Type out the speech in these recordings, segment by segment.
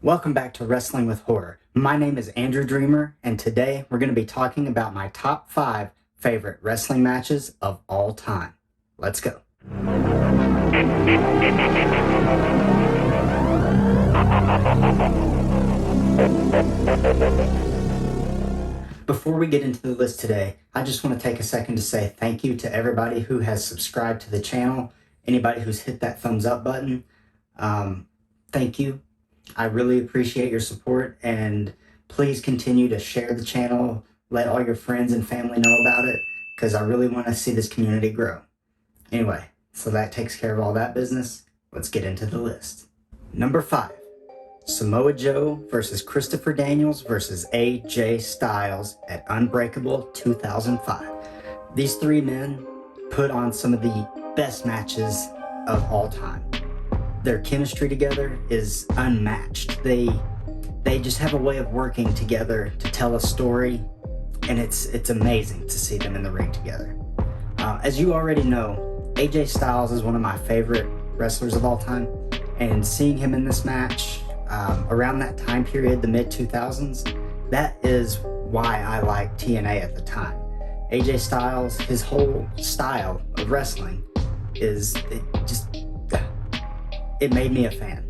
Welcome back to Wrestling with Horror. My name is Andrew Dreamer, and today we're going to be talking about my top 5 favorite wrestling matches of all time. Let's go. Before we get into the list today, I just want to take a second to say thank you to everybody who has subscribed to the channel, anybody who's hit that thumbs up button. Thank you. I really appreciate your support, and please continue to share the channel, let all your friends and family know about it, because I really want to see this community grow. Anyway, so that takes care of all that business. Let's get into the list. Number 5, Samoa Joe versus Christopher Daniels versus AJ Styles at Unbreakable 2005. These three men put on some of the best matches of all time. Their chemistry together is unmatched. They just have a way of working together to tell a story, and it's amazing to see them in the ring together. As you already know, AJ Styles is one of my favorite wrestlers of all time, and seeing him in this match around that time period, the mid-2000s, that is why I liked TNA at the time. AJ Styles, his whole style of wrestling it made me a fan.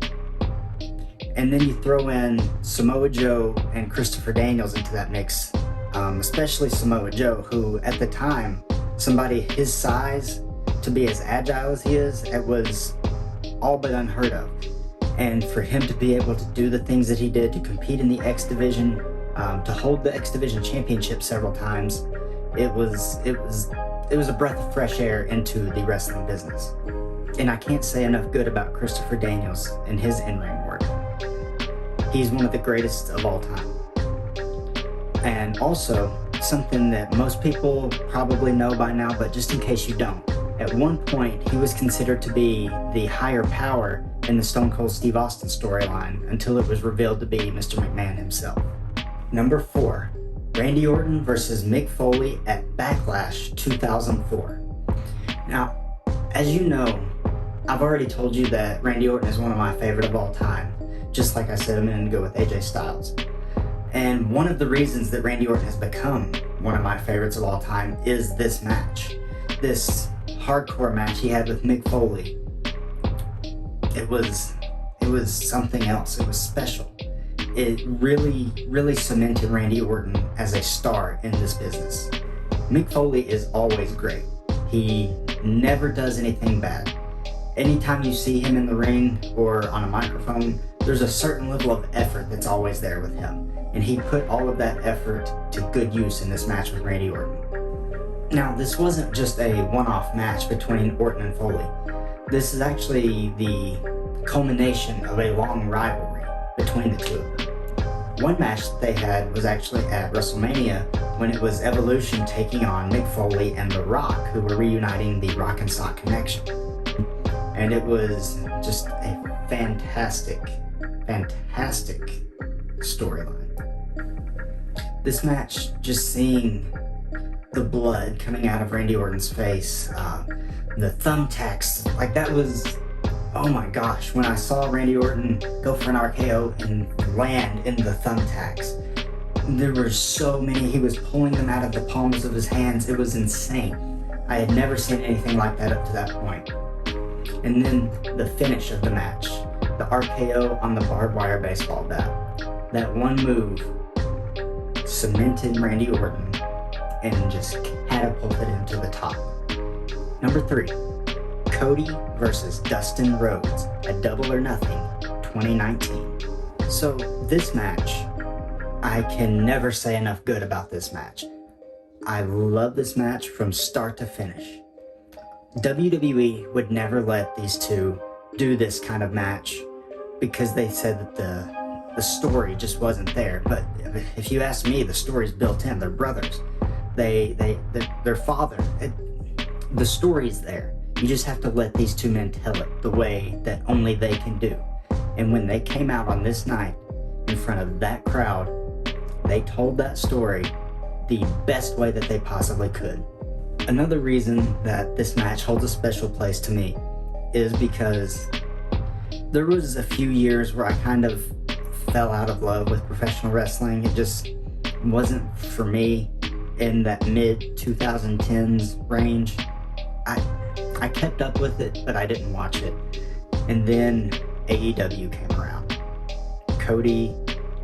And then you throw in Samoa Joe and Christopher Daniels into that mix, especially Samoa Joe, who at the time, somebody his size to be as agile as he is, it was all but unheard of. And for him to be able to do the things that he did, to compete in the X Division, to hold the X Division championship several times, it was a breath of fresh air into the wrestling business. And I can't say enough good about Christopher Daniels and his in-ring work. He's one of the greatest of all time. And also, something that most people probably know by now, but just in case you don't, at one point he was considered to be the higher power in the Stone Cold Steve Austin storyline until it was revealed to be Mr. McMahon himself. Number 4, Randy Orton versus Mick Foley at Backlash 2004. Now, as you know, I've already told you that Randy Orton is one of my favorite of all time, just like I said a minute ago with AJ Styles. And one of the reasons that Randy Orton has become one of my favorites of all time is this match. This hardcore match he had with Mick Foley. It was something else. It was special. It really cemented Randy Orton as a star in this business. Mick Foley is always great. He never does anything bad. Anytime you see him in the ring or on a microphone, there's a certain level of effort that's always there with him. And he put all of that effort to good use in this match with Randy Orton. Now, this wasn't just a one-off match between Orton and Foley. This is actually the culmination of a long rivalry between the two of them. One match that they had was actually at WrestleMania when it was Evolution taking on Mick Foley and The Rock, who were reuniting the Rock and Sock connection. And it was just a fantastic storyline. This match, just seeing the blood coming out of Randy Orton's face, the thumbtacks, like that was, oh my gosh, when I saw Randy Orton go for an RKO and land in the thumbtacks, there were so many, he was pulling them out of the palms of his hands. It was insane. I had never seen anything like that up to that point. And then the finish of the match, the RKO on the barbed wire baseball bat. That one move cemented Randy Orton and just catapulted him to the top. Number 3, Cody versus Dustin Rhodes at Double or Nothing 2019. So this match, I can never say enough good about this match. I love this match from start to finish. WWE would never let these two do this kind of match because they said that the story just wasn't there. But if you ask me, the story's built in. They're brothers. Their father. The story's there. You just have to let these two men tell it the way that only they can do. And when they came out on this night in front of that crowd, they told that story the best way that they possibly could. Another reason that this match holds a special place to me is because there was a few years where I kind of fell out of love with professional wrestling. It just wasn't for me in that mid 2010s range. I kept up with it, but I didn't watch it. And then AEW came around. Cody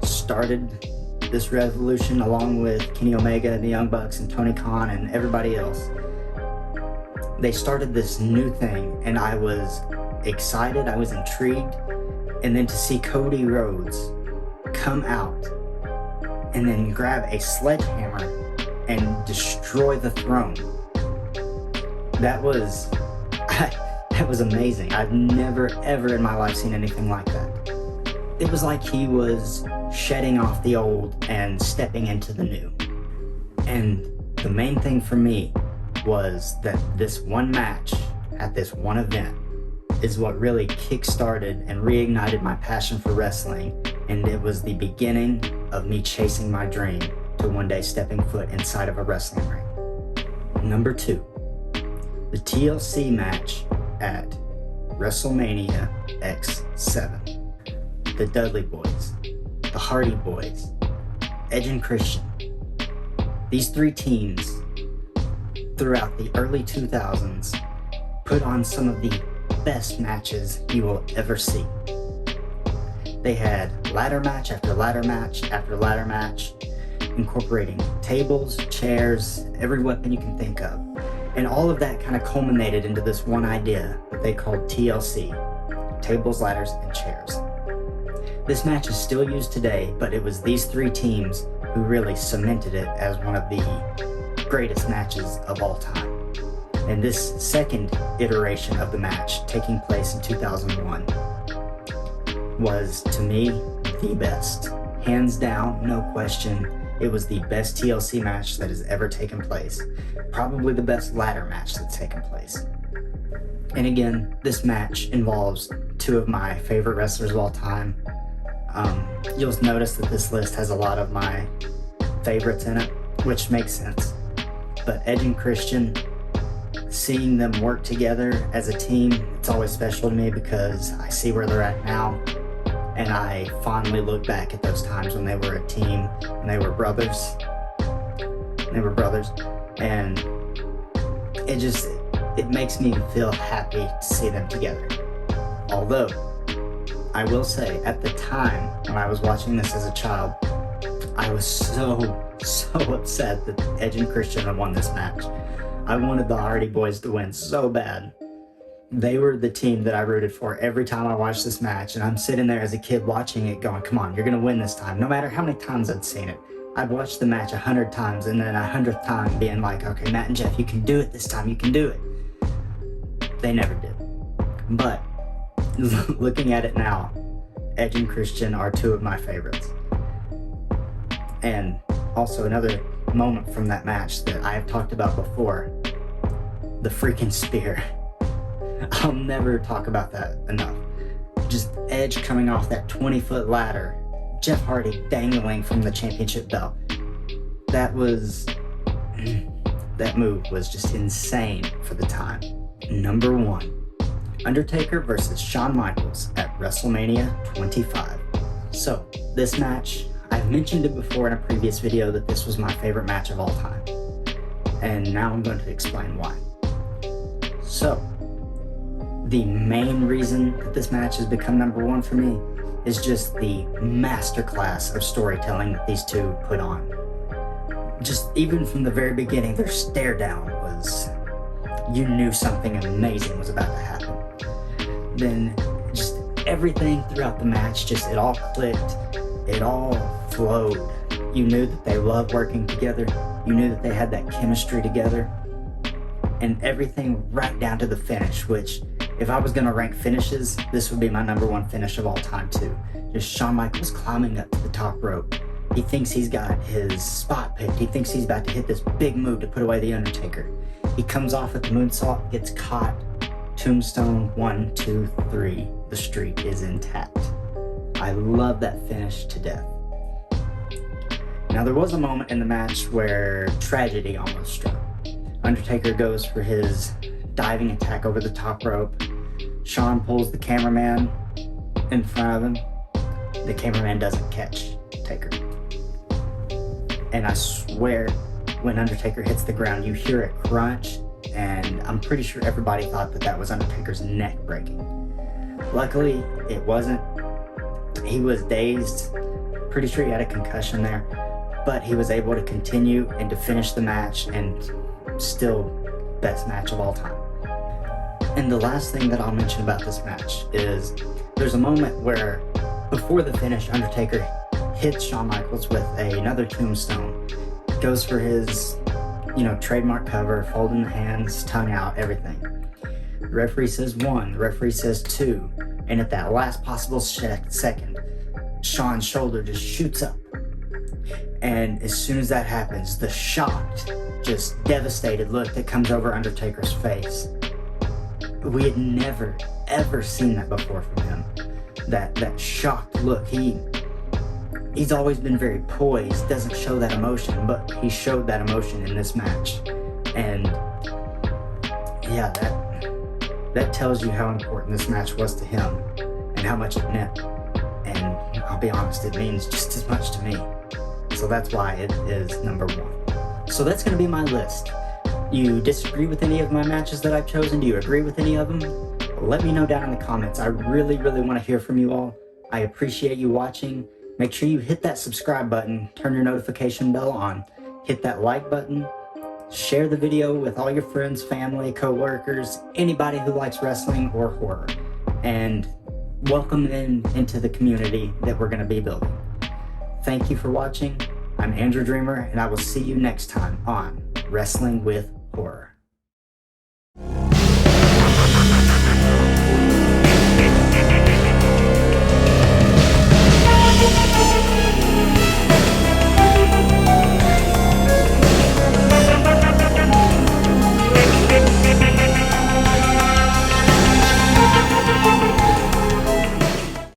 started this revolution along with Kenny Omega, the Young Bucks, and Tony Khan, and everybody else. They started this new thing, and I was excited, I was intrigued. And then to see Cody Rhodes come out and then grab a sledgehammer and destroy the throne, that was amazing. I've never ever in my life seen anything like that. It was like he was shedding off the old and stepping into the new. And the main thing for me was that this one match at this one event is what really kick-started and reignited my passion for wrestling, and it was the beginning of me chasing my dream to one day stepping foot inside of a wrestling ring. Number 2, the TLC match at WrestleMania X7. The Dudley Boys, the Hardy Boys, Edge and Christian. These 3 teams throughout the early 2000s put on some of the best matches you will ever see. They had ladder match after ladder match after ladder match, incorporating tables, chairs, every weapon you can think of. And all of that kind of culminated into this one idea that they called TLC, tables, ladders, and chairs. This match is still used today, but it was these 3 teams who really cemented it as one of the greatest matches of all time. And this second iteration of the match, taking place in 2001, was, to me, the best. Hands down, no question, it was the best TLC match that has ever taken place. Probably the best ladder match that's taken place. And again, this match involves 2 of my favorite wrestlers of all time. You'll notice that this list has a lot of my favorites in it, which makes sense. But Edge and Christian, seeing them work together as a team, it's always special to me because I see where they're at now, and I fondly look back at those times when they were a team and they were brothers. And it makes me feel happy to see them together. Although, I will say, at the time when I was watching this as a child, I was so upset that Edge and Christian had won this match. I wanted the Hardy Boys to win so bad. They were the team that I rooted for every time I watched this match, and I'm sitting there as a kid watching it going, come on, you're gonna win this time. No matter how many times I'd seen it. I'd watched the match 100 times, and then 100th time being like, okay, Matt and Jeff, you can do it this time, you can do it. They never did. But, looking at it now, Edge and Christian are 2 of my favorites. And also another moment from that match that I have talked about before, the freaking spear. I'll never talk about that enough. Just Edge coming off that 20-foot ladder, Jeff Hardy dangling from the championship belt. That move was just insane for the time. Number 1, Undertaker versus Shawn Michaels at WrestleMania 25. So, this match, I've mentioned it before in a previous video that this was my favorite match of all time. And now I'm going to explain why. So, the main reason that this match has become number 1 for me is just the masterclass of storytelling that these 2 put on. Just even from the very beginning, their stare down was, you knew something amazing was about to happen. Then just everything throughout the match, just it all clicked, it all flowed. You knew that they loved working together, you knew that they had that chemistry together, and everything right down to the finish, which if I was going to rank finishes, this would be my number 1 finish of all time too. Just Shawn Michaels climbing up to the top rope. He thinks he's got his spot picked. He thinks he's about to hit this big move to put away The Undertaker. He comes off with the moonsault, gets caught. Tombstone, 1, 2, 3. The streak is intact. I love that finish to death. Now there was a moment in the match where tragedy almost struck. Undertaker goes for his diving attack over the top rope. Shawn pulls the cameraman in front of him, the cameraman doesn't catch Taker. And I swear, when Undertaker hits the ground, you hear it crunch, and I'm pretty sure everybody thought that that was Undertaker's neck breaking. Luckily, it wasn't. He was dazed. Pretty sure he had a concussion there, but he was able to continue and to finish the match, and still best match of all time. And the last thing that I'll mention about this match is there's a moment where before the finish, Undertaker hits Shawn Michaels with another tombstone, goes for his, trademark cover, folding the hands, tongue out, everything. The referee says 1, the referee says 2, and at that last possible second, Shawn's shoulder just shoots up. And as soon as that happens, the shocked, just devastated look that comes over Undertaker's face. We had never, ever seen that before from him. That shocked look. He's always been very poised, doesn't show that emotion, but he showed that emotion in this match. And yeah, that tells you how important this match was to him and how much it meant. And I'll be honest, it means just as much to me. So that's why it is number 1. So that's going to be my list. You disagree with any of my matches that I've chosen? Do you agree with any of them? Let me know down in the comments. I really, really want to hear from you all. I appreciate you watching. Make sure you hit that subscribe button, turn your notification bell on, hit that like button, share the video with all your friends, family, co-workers, anybody who likes wrestling or horror, and welcome them into the community that we're going to be building. Thank you for watching. I'm Andrew Dreamer, and I will see you next time on Wrestling with Horror.